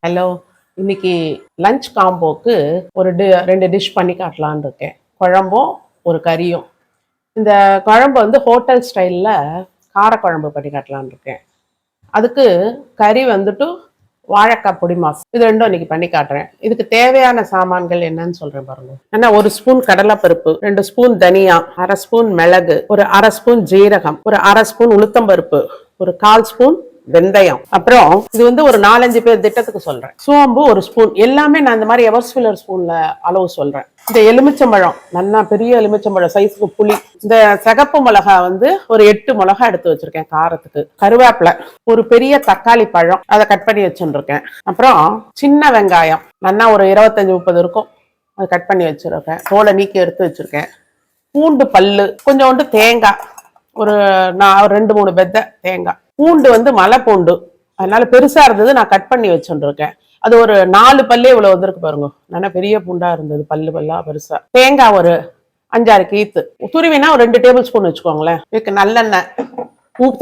Hello, இன்னைக்கு lunch காம்போக்கு ஒரு ரெண்டு டிஷ் பண்ணி காட்டலான்னு இருக்கேன். குழம்பும் ஒரு கறியும். இந்த குழம்பு வந்து ஹோட்டல் ஸ்டைலில் காரக்குழம்பு பண்ணி காட்டலான்னு இருக்கேன். அதுக்கு கறி வந்துட்டு வாழைக்காய் பொடி மாஸ், இது ரெண்டும் இன்னைக்கு பண்ணி காட்டுறேன். இதுக்கு தேவையான சாமான்கள் என்னன்னு சொல்றேன் பாருங்க. ஏன்னா 1 ஸ்பூன் கடலைப்பருப்பு, 2 ஸ்பூன் தனியா, 1/2 ஸ்பூன் மிளகு, ஒரு 1/2 ஸ்பூன் ஜீரகம், ஒரு 1/2 ஸ்பூன் உளுத்தம்பருப்பு, ஒரு 1/4 ஸ்பூன் வெந்தயம். அப்புறம் இது வந்து ஒரு 4-5 பேர் திட்டத்துக்கு சொல்றேன். சோம்பு 1 ஸ்பூன். எல்லாமே நான் இந்த மாதிரி எவர்ஸ்ஃபில்லர் ஸ்பூன்ல அளவு சொல்றேன். இந்த எலுமிச்சம்பழம், நல்லா பெரிய எலுமிச்சம்பழம் சைஸ்க்கு புளி. இந்த சிகப்பு மிளகா வந்து ஒரு 8 மிளகா எடுத்து வச்சிருக்கேன் காரத்துக்கு. கருவேப்பிலை, ஒரு பெரிய தக்காளி பழம், அதை கட் பண்ணி வச்சுருக்கேன். அப்புறம் சின்ன வெங்காயம் நல்லா ஒரு 25-30 இருக்கும், அதை கட் பண்ணி வச்சிருக்கேன். தோலை நீக்கி எடுத்து வச்சிருக்கேன். பூண்டு பல்லு, கொஞ்சோண்டு தேங்காய், ஒரு 2-3 பெத்த தேங்காய். பூண்டு வந்து மலை பூண்டு, அதனால பெருசா இருந்தது, நான் கட் பண்ணி வச்சுருக்கேன். அது ஒரு 4 பல்லே இவ்வளவு வந்திருக்கு பாருங்க. நல்லா பெரிய பூண்டா இருந்தது, பல்லா பெருசா. தேங்காய் ஒரு 5-6 கீத்து துருவினா ஒரு 2 டேபிள் ஸ்பூன் வச்சுக்கோங்களேன். இதுக்கு நல்லெண்ணெய்,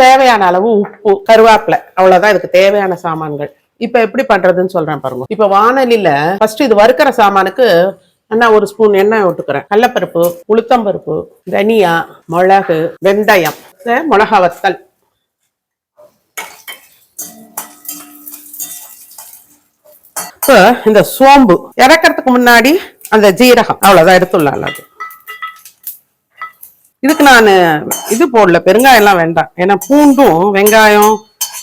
தேவையான அளவு உப்பு, கருவேப்பிலை, அவ்வளவுதான் இதுக்கு தேவையான சாமான்கள். இப்ப எப்படி பண்றதுன்னு சொல்றேன் பாருங்க. இப்ப வானலில ஃபர்ஸ்ட் இது வறுக்கிற சாமானுக்கு நான் 1 ஸ்பூன் எண்ணெய் விட்டுக்கிறேன். கடலைப்பருப்பு, உளுத்தம்பருப்பு, தனியா, மிளகு, வெந்தயம், மிளகா வத்தல். இந்த சோம்பு இறக்கிறதுக்கு முன்னாடி அந்த ஜீரகம், அவ்வளவுதான் எடுத்துடலாம். அது இதுக்கு நான் இது போடல, பெருங்காயம் எல்லாம் வேண்டாம். ஏன்னா பூண்டும் வெங்காயம்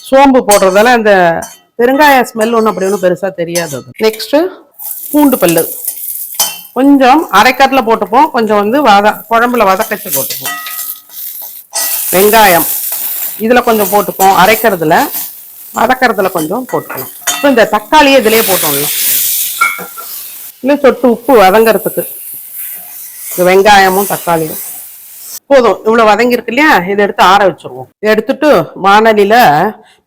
சோம்பு போடுறதால அந்த பெருங்காய ஸ்மெல் ஒன்றும் அப்படி ஒன்றும் பெருசா தெரியாது. நெக்ஸ்ட் பூண்டு பல்லு கொஞ்சம் அரைக்கட்டுல போட்டுப்போம், கொஞ்சம் வந்து குழம்புல வதக்கச்சு போட்டுப்போம். வெங்காயம் இதுல கொஞ்சம் போட்டுப்போம், அரைக்கிறதுல வதக்கிறதுல கொஞ்சம் போட்டுக்கலாம். இப்போ இந்த தக்காளியை இதுலயே போட்டோம்ல, இல்லை சொட்டு உப்பு வதங்கிறதுக்கு. இந்த வெங்காயமும் தக்காளியும் போதும், இவ்வளவு வதங்கிருக்கு இல்லையா? இதை எடுத்து ஆற வச்சிருவோம். இதை எடுத்துட்டு வானலியில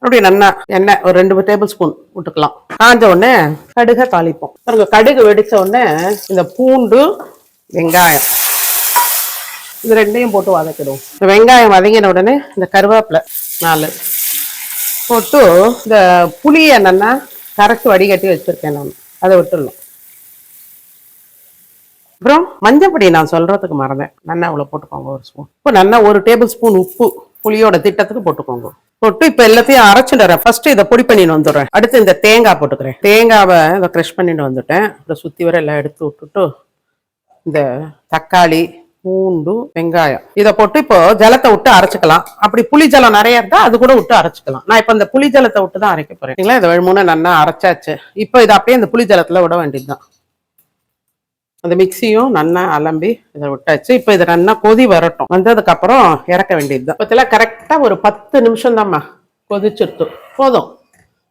அப்படியே நல்லா எண்ணெய் ஒரு 2 டேபிள் ஸ்பூன் விட்டுக்கலாம். காஞ்ச உடனே கடுகை தாளிப்போம். கடுகு வெடிச்ச உடனே இந்த பூண்டு வெங்காயம் இது ரெண்டையும் போட்டு வதக்கிடுவோம். இந்த வெங்காயம் வதங்கின உடனே இந்த கருவேப்பிலை 4 போட்டு இந்த புளியை என்னன்னா கரைச்சி வடிகட்டி வச்சிருக்கேன் நான், அதை விட்டுடலாம். அப்புறம் மஞ்சப்பொடி நான் சொல்றதுக்கு மறந்தேன், நல்லா இவ்வளவு போட்டுக்கோங்க 1 ஸ்பூன். இப்போ நல்லா 1 டேபிள் ஸ்பூன் உப்பு புளியோட திட்டத்துக்கு போட்டுக்கோங்க. போட்டு இப்ப எல்லாத்தையும் அரைச்சுடுறேன். ஃபர்ஸ்ட் இதை பொடி பண்ணிட்டு வந்துடுறேன். அடுத்து இந்த தேங்காய் போட்டுக்கிறேன். தேங்காவை இதை க்ரஷ் பண்ணிட்டு வந்துட்டேன். அப்புறம் சுத்தி வர எல்லாம் எடுத்து விட்டுட்டு இந்த தக்காளி, பூண்டு, வெங்காயம் இதை போட்டு இப்போ ஜலத்தை விட்டு அரைச்சிக்கலாம். அப்படி புளி ஜலம் நிறைய இருந்தா அது கூட விட்டு அரைச்சிக்கலாம். நான் இப்ப இந்த புளி ஜலத்தை விட்டு தான் அரைக்க போறேன். இதை 3 நல்லா அரைச்சாச்சு. இப்போ இதை அப்படியே இந்த புளி ஜலத்துல விட வேண்டியதுதான். அந்த மிக்சியும் நல்லா அலம்பி இதை விட்டாச்சு. இப்போ இதை நல்லா கொதி வரட்டும். வந்ததுக்கு அப்புறம் இறக்க வேண்டியதுதான். இப்போலாம் கரெக்டா ஒரு 10 நிமிஷம் தான்மா கொதிச்சிருத்து போதும்.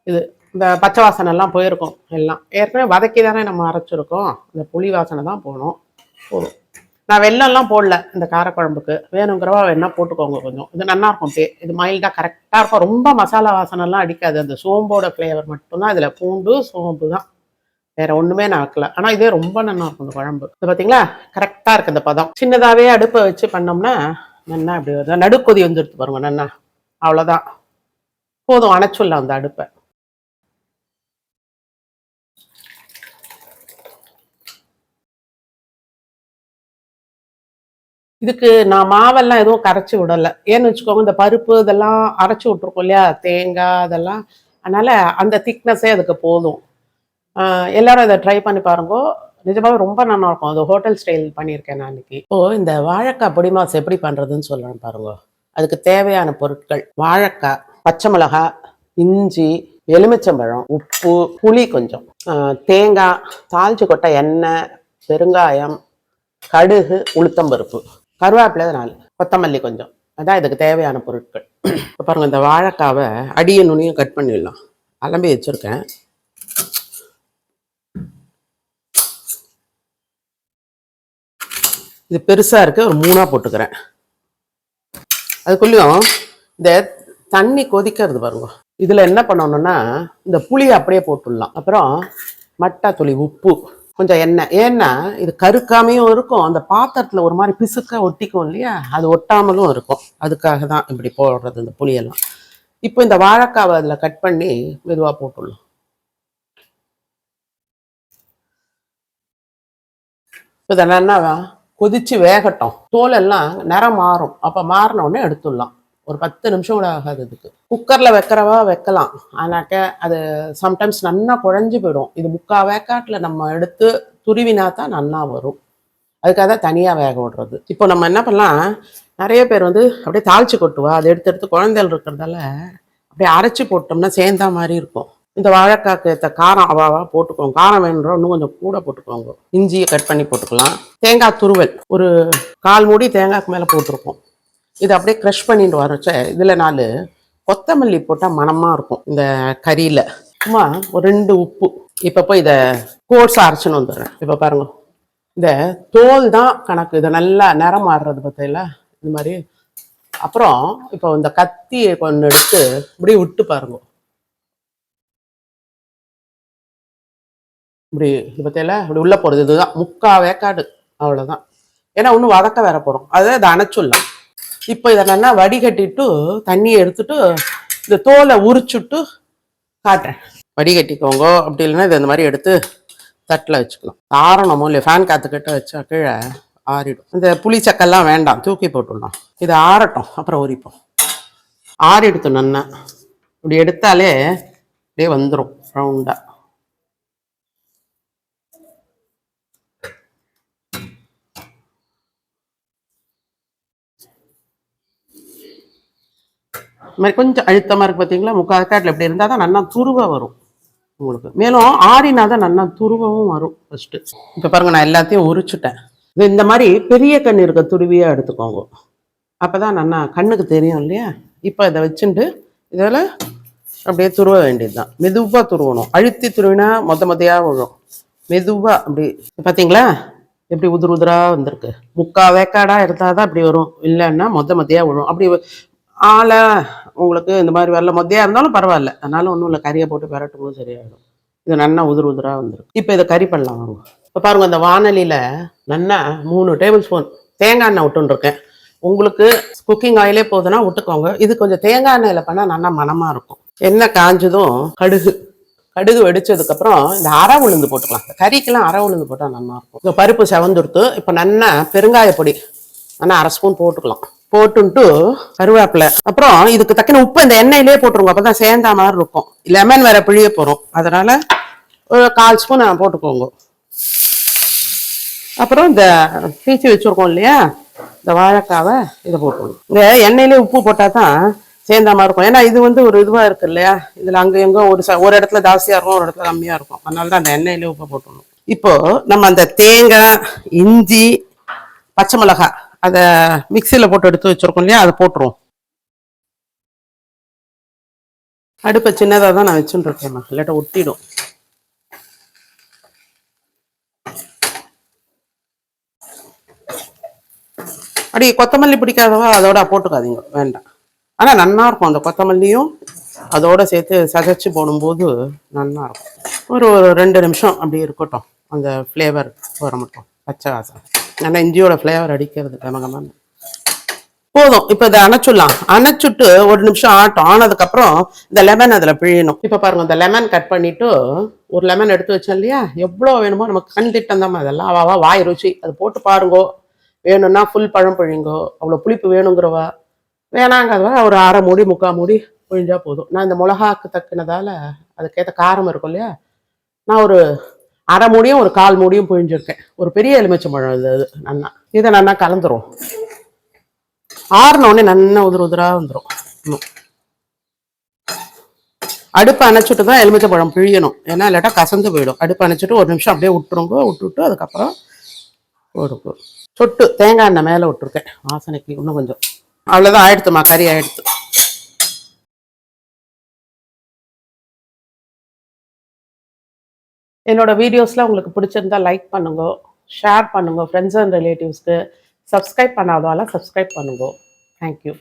இது இந்த பச்சை வாசனை எல்லாம் போயிருக்கும். எல்லாம் ஏற்கனவே வதக்கி தானே நம்ம அரைச்சிருக்கோம், இந்த புளி வாசனை தான் போகணும். போதும். நான் வெள்ளம்லாம் போடல இந்த காரக்குழம்புக்கு, வேணுங்கிறவா வேணா போட்டுக்கோங்க கொஞ்சம். இது நல்லா இருக்கும். இது மைல்டா கரெக்டா இருக்கும். ரொம்ப மசாலா வாசனை எல்லாம் அடிக்காது. அந்த சோம்போட ஃபிளேவர் மட்டும்தான் இதுல. பூண்டு சோம்பு தான், வேற ஒண்ணுமே நான் வைக்கல. ஆனா இதே ரொம்ப நல்லா இருக்கும் இந்த குழம்பு. இது பாத்தீங்களா கரெக்டா இருக்கு இந்த பதம். சின்னதாவே அடுப்பை வச்சு பண்ணோம்னா நல்லா அப்படி வருது. நடுக்கொதி வந்துடுத்து பாருங்க நல்லா. அவ்வளவுதான், போதும், அணைச்சுடலாம் அந்த அடுப்பை. இதுக்கு நான் மாவெல்லாம் எதுவும் கரைச்சி விடலை. ஏன்னு வச்சுக்கோங்க, இந்த பருப்பு இதெல்லாம் அரைச்சி விட்டுருக்கோம் இல்லையா, தேங்காய் அதெல்லாம், அதனால அந்த திக்னஸே அதுக்கு போதும். எல்லாரும் இதை ட்ரை பண்ணி பாருங்க, நிஜமாவே ரொம்ப நல்லா இருக்கும். அது ஹோட்டல் ஸ்டைல் பண்ணியிருக்கேன் நான் இன்னைக்கு. இப்போ இந்த வாழைக்காய் பொடி மாஸ் எப்படி பண்றதுன்னு சொல்றேன் பாருங்க. அதுக்கு தேவையான பொருட்கள்: வாழைக்காய், பச்சை மிளகாய், இஞ்சி, எலுமிச்சம்பழம், உப்பு, புளி கொஞ்சம், தேங்காய், தாளிச்சு கொட்டை எண்ணெய், பெருங்காயம், கடுகு, உளுத்தம்பருப்பு, கருவேப்பிலை 4, கொத்தமல்லி கொஞ்சம். அதான் இதுக்கு தேவையான பொருட்கள். இப்போ பாருங்க, இந்த வாழைக்காவை அடியும் நுனியும் கட் பண்ணிடலாம். அலம்பி வச்சிருக்கேன். இது பெருசா இருக்கு, ஒரு 3ஆ போட்டுக்கிறேன். அதுக்குள்ளேயும் இந்த தண்ணி கொதிக்கிறது பாருங்க. இதுல என்ன பண்ணணும்னா இந்த புளியை அப்படியே போட்டுடலாம். அப்புறம் மட்டாத்தூளி, உப்பு, கொஞ்சம் எண்ணெய். ஏன்னா இது கருக்காமையும் இருக்கும், அந்த பாத்திரத்துல ஒரு மாதிரி பிசுக்கா ஒட்டிக்கும் இல்லையா, அது ஒட்டாமலும் இருக்கும். அதுக்காக தான் இப்படி போடுறது இந்த புளியெல்லாம். இப்போ இந்த வாழைக்காவை அதில் கட் பண்ணி மெதுவாக போட்டுடலாம். இதை நல்லா கொதிச்சு வேகட்டும். தோல் எல்லாம் நிறம் மாறும். அப்போ மாறின உடனே எடுத்துடலாம். ஒரு 10 நிமிஷம் கூட ஆகாது. இதுக்கு குக்கரில் வைக்கிறவா வைக்கலாம். ஆனாக்க அது சம்டைம்ஸ் நல்லா குழஞ்சி போயிடும். இது 3/4 வேக்காட்டில் நம்ம எடுத்து துருவினா தான் நல்லா வரும். அதுக்காக தான் தனியாக வேக விடுறது. இப்போ நம்ம என்ன பண்ணலாம், நிறைய பேர் வந்து அப்படியே தாளிச்சு கொட்டுவா. அதை எடுத்து குழந்தைகள் இருக்கிறதால அப்படியே அரைச்சி போட்டோம்னா சேர்ந்தா மாதிரி இருக்கும். இந்த வாழைக்காய்க்கு ஏற்ற காரம் அவாவா போட்டுக்கோங்க. காரம் வேணுன்ற இன்னும் கொஞ்சம் கூட போட்டுக்கோங்க. இஞ்சியை கட் பண்ணி போட்டுக்கலாம். தேங்காய் துருவல் ஒரு 1/4 மூடி தேங்காய்க்கு மேலே போட்டிருக்கோம். இது அப்படியே க்ரஷ் பண்ணிட்டு வரச்ச இதில் 4 கொத்தமல்லி போட்டால் மணமாக இருக்கும். இந்த கறியில் சும்மா ஒரு 2 உப்பு. இப்போ போய் இதை கோர்ஸாக அரைச்சின்னு வந்துடுறேன். இப்போ பாருங்க, இந்த தோல் தான் கணக்கு. இதை நல்லா நிறம் மாறுறது பார்த்தீங்களா, இது மாதிரி. அப்புறம் இப்போ இந்த கத்தியை கொண்டு எடுத்து இப்படி விட்டு பாருங்க. இப்படி இது பார்த்தீங்களா, இப்படி உள்ளே போகிறது. இதுதான் 3/4 வேக்காடு, அவ்வளோதான். ஏன்னா இன்னும் வதக்க வேற போகிறோம். அதை இதை அணைச்சிடலாம். இப்போ இதை நல்லா வடிகட்டிட்டு தண்ணியை எடுத்துட்டு இந்த தோலை உரிச்சுட்டு காட்டுறேன். வடிகட்டிக்கோங்க. அப்படி இல்லைன்னா இதை இந்த மாதிரி எடுத்து தட்டில் வச்சுக்கலாம். ஆறணுமோ இல்லையா, ஃபேன் காற்றுக்கிட்ட வச்சா கீழே ஆறிடும். இந்த புளிச்சக்கெல்லாம் வேண்டாம், தூக்கி போட்டுடலாம். இதை ஆறட்டும், அப்புறம் உரிப்போம். ஆறிடுத்து நல்லா. இப்படி எடுத்தாலே அப்படியே வந்துடும் ரவுண்டாக. இது மாதிரி கொஞ்சம் அழுத்தமாக இருக்குது பார்த்தீங்களா. 3/4 வேக்காட்டில் இப்படி இருந்தால் தான் நல்லா துருவ வரும் உங்களுக்கு. மேலும் ஆறினா தான் நல்லா துருவவும் வரும் ஃபஸ்ட்டு. இப்போ பாருங்க, நான் எல்லாத்தையும் உரிச்சுட்டேன். இது இந்த மாதிரி பெரிய கண் இருக்க துருவியாக எடுத்துக்கோங்க. அப்போ தான் நல்லா கண்ணுக்கு தெரியும் இல்லையா. இப்போ இதை வச்சுட்டு இதில் அப்படியே துருவ வேண்டியது தான். மெதுவாக துருவணும். அழுத்தி துருவினா மொத்தையாக விழும். மெதுவாக அப்படி பார்த்தீங்களா, எப்படி உதிராக வந்திருக்கு. 3/4 வேக்காடாக இருந்தால் தான் அப்படி வரும். இல்லைன்னா மொத்தையாக விழும். அப்படி ஆளை உங்களுக்கு இந்த மாதிரி வரல, மொத்தையாக இருந்தாலும் பரவாயில்ல. அதனால ஒன்றும் இல்லை, கறியை போட்டு பெரட்டும் போது சரியாயிடும். இது நல்லா உதிராக வந்துடும். இப்போ இதை கறி பண்ணலாம் வாங்க. இப்போ பாருங்கள், இந்த வானலியில் நல்லா 3 டேபிள் ஸ்பூன் தேங்காய் எண்ணெய் விட்டுருக்கேன். உங்களுக்கு குக்கிங் ஆயிலே போதுன்னா விட்டுக்கோங்க. இது கொஞ்சம் தேங்காய் எண்ணெயில் பண்ணால் நல்லா மனமாக இருக்கும். எண்ணெய் காஞ்சதும் கடுகு வெடிச்சதுக்கப்புறம் இந்த அரை உளுந்து போட்டுக்கலாம். கறிக்கெல்லாம் அரை உளுந்து போட்டால் நல்லா இருக்கும். இந்த பருப்பு செவந்துடுத்து. இப்போ நல்லா பெருங்காய பொடி நல்லா 1/2 ஸ்பூன் போட்டுக்கலாம். போட்டுன்ட்டு கருவேப்பிலை, அப்புறம் இதுக்கு தக்கன உப்பு இந்த எண்ணெயிலே போட்டுருங்க. அப்பதான் சேர்ந்தா மாதிரி இருக்கும். லெமன் வேற பிழிய போறோம், அதனால ஒரு 1/4 ஸ்பூன் போட்டுக்கோங்க. அப்புறம் இந்த பீச்சி வச்சிருக்கோம் இல்லையா, இந்த வாழைக்காவை இதை போட்டுருங்க. இந்த எண்ணெயிலே உப்பு போட்டா தான் சேர்ந்த மாதிரி இருக்கும். ஏன்னா இது வந்து ஒரு இதுவா இருக்கு இல்லையா, இதுல அங்க எங்க ஒரு இடத்துல ஜாஸ்தியா இருக்கும், ஒரு இடத்துல கம்மியா இருக்கும். அதனால தான் அந்த எண்ணெயிலே உப்பு போட்டுடணும். இப்போ நம்ம அந்த தேங்காய், இஞ்சி, பச்சை மிளகாய் அதை மிக்சியில் போட்டு எடுத்து வச்சிருக்கோம் இல்லையா, அதை போட்டுருவோம். அடுப்பை சின்னதாக தான் நான் வச்சுட்டு இருக்கேன், இல்லாட்ட ஒட்டிடும். அப்படி கொத்தமல்லி பிடிக்காதவா அதோட போட்டுக்காதீங்க, வேண்டாம். ஆனால் நல்லா இருக்கும். அந்த கொத்தமல்லியும் அதோட சேர்த்து சதைச்சு போடும்போது நல்லா இருக்கும். ஒரு 2 நிமிஷம் அப்படி இருக்கட்டும், அந்த ஃப்ளேவர் வர மட்டும், பச்சை வாசம். நல்லா இஞ்சியோட ஃப்ளேவர் அடிக்கிறது கமகமான போதும். இப்போ இதை அணைச்சுடலாம். அணைச்சுட்டு 1 நிமிஷம் ஆனதுக்கப்புறம் இந்த லெமன் அதில் பிழியணும். இப்போ பாருங்க, இந்த லெமன் கட் பண்ணிட்டு ஒரு லெமன் எடுத்து வச்சோம் இல்லையா, எவ்வளோ வேணுமோ நமக்கு கண் திட்டம் தான் அதெல்லாம். அவாவா வாய் ருச்சி, அது போட்டு பாருங்கோ. வேணும்னா ஃபுல் பழம் பிழிங்கோ. அவ்வளோ புளிப்பு வேணுங்கிறவா, வேணாங்கிறவா ஒரு 1/2 மூடி 3/4 மூடி பிழிஞ்சா போதும். நான் இந்த மிளகாக்கு தக்குனதால அதுக்கேற்ற காரம் இருக்கும் இல்லையா, நான் ஒரு 1/2 மூடியும் ஒரு 1/4 மூடியும் பிழிஞ்சிருக்கேன். ஒரு பெரிய எலுமிச்சம்பழம் இது. நல்லா இதை நல்லா கலந்துரும். ஆறினோடனே நல்லா உதிரா வந்துடும். அடுப்பு அணைச்சிட்டு தான் எலுமிச்சம்பழம் பிழியணும், ஏன்னா இல்லாட்டா கசந்து போயிடும். அடுப்பு அணைச்சிட்டு 1 நிமிஷம் அப்படியே விட்டுட்டு அதுக்கப்புறம் போடுங்க. சொட்டு தேங்காய் எண்ணெய் மேலே விட்டுருக்கேன் வாசனைக்கு இன்னும் கொஞ்சம். அவ்வளோதான், ஆயிடுத்துமா, கறி ஆயிடுத்து. என்னோட வீடியோஸ்லாம் உங்களுக்கு பிடிச்சிருந்தா லைக் பண்ணுங்க, ஷேர் பண்ணுங்க ஃப்ரெண்ட்ஸ் அண்ட் ரிலேட்டிவ்ஸ்க்கு. சப்ஸ்கிரைப் பண்ணாதவால சப்ஸ்கிரைப் பண்ணுங்க. தேங்க்யூ.